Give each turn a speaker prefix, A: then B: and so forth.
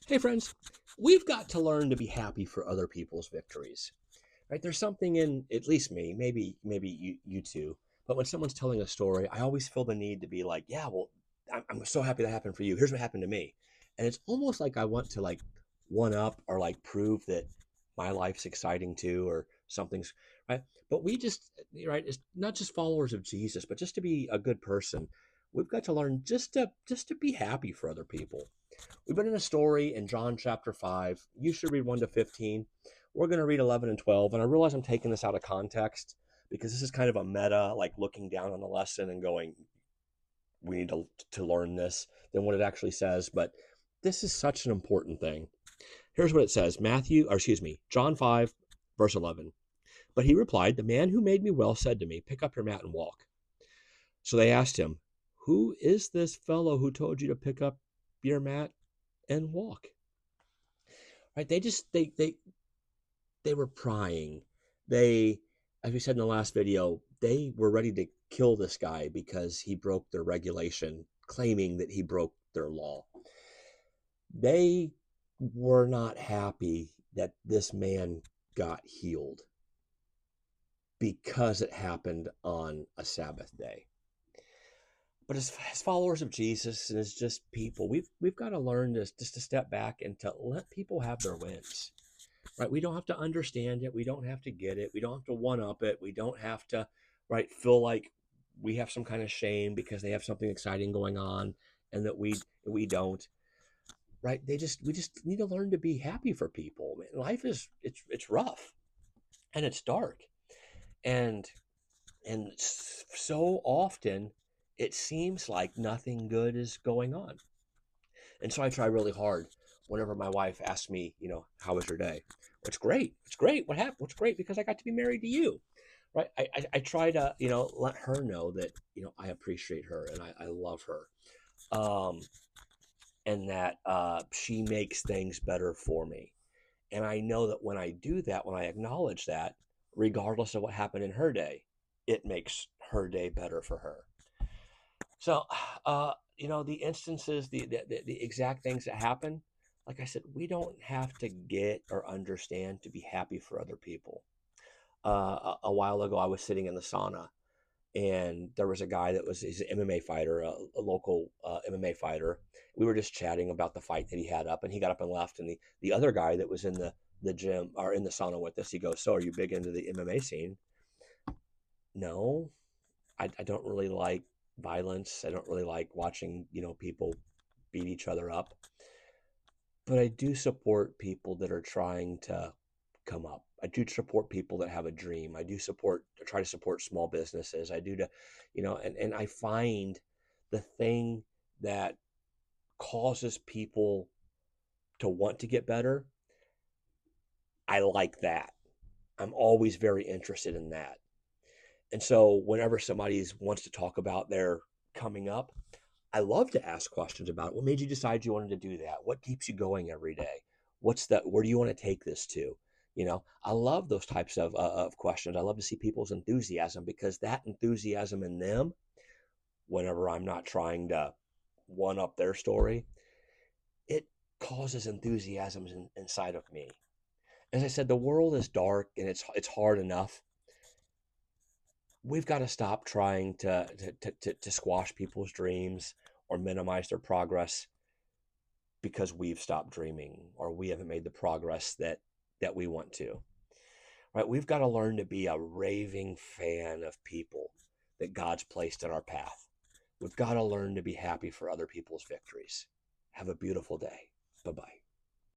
A: Hey friends, we've got to learn to be happy for other people's victories. Right? There's something in at least me, maybe you too. But when someone's telling a story, I always feel the need to be like, yeah, well, I'm so happy that happened for you. Here's what happened to me. And it's almost like I want to like one up or like prove that my life's exciting too or something's right. But we just right, it's not just followers of Jesus, but just to be a good person, we've got to learn just to be happy for other people. We've been in a story in John chapter 5. You should read 1 to 15. We're going to read 11 and 12. And I realize I'm taking this out of context because this is kind of a meta, like looking down on the lesson and going, we need to learn this than what it actually says. But this is such an important thing. Here's what it says John 5, verse 11. But he replied, the man who made me well said to me, pick up your mat and walk. So they asked him, who is this fellow who told you to pick up your mat and walk? Right? They were prying. They, as we said in the last video, they were ready to kill this guy because he broke their regulation, claiming that he broke their law. They were not happy that this man got healed because it happened on a Sabbath day. But as followers of Jesus and as just people, we've got to learn to just to step back and to let people have their wins. Right? We don't have to understand it. We don't have to get it. We don't have to one up it. We don't have to, right, feel like we have some kind of shame because they have something exciting going on and that we don't. Right? We just need to learn to be happy for people. Man, life is it's rough and it's dark. And so often it seems like nothing good is going on. And so I try really hard whenever my wife asks me, how was your day? It's great. It's great. What happened? It's great because I got to be married to you. Right. I try to, let her know that, I appreciate her and I love her. Um, and that she makes things better for me. And I know that when I do that, when I acknowledge that, regardless of what happened in her day, it makes her day better for her. So, the instances, the exact things that happen, like I said, we don't have to get or understand to be happy for other people. A while ago, I was sitting in the sauna, and there was a guy he's an MMA fighter, a local MMA fighter. We were just chatting about the fight that he had up, and he got up and left. And the other guy that was in the gym or in the sauna with us, he goes, "So, are you big into the MMA scene?" No, I don't really like violence. I don't really like watching, people beat each other up. But I do support people that are trying to come up. I do support people that have a dream. Try to support small businesses. I do to, and I find the thing that causes people to want to get better. I like that. I'm always very interested in that. And so whenever somebody wants to talk about their coming up, I love to ask questions about it. What made you decide you wanted to do that? What keeps you going every day? Where do you want to take this to? I love those types of questions. I love to see people's enthusiasm because that enthusiasm in them, whenever I'm not trying to one up their story, it causes enthusiasm inside of me. As I said, the world is dark and it's hard enough. We've got to stop trying to squash people's dreams or minimize their progress because we've stopped dreaming or we haven't made the progress that we want to. Right? We've got to learn to be a raving fan of people that God's placed in our path. We've got to learn to be happy for other people's victories. Have a beautiful day. Bye-bye.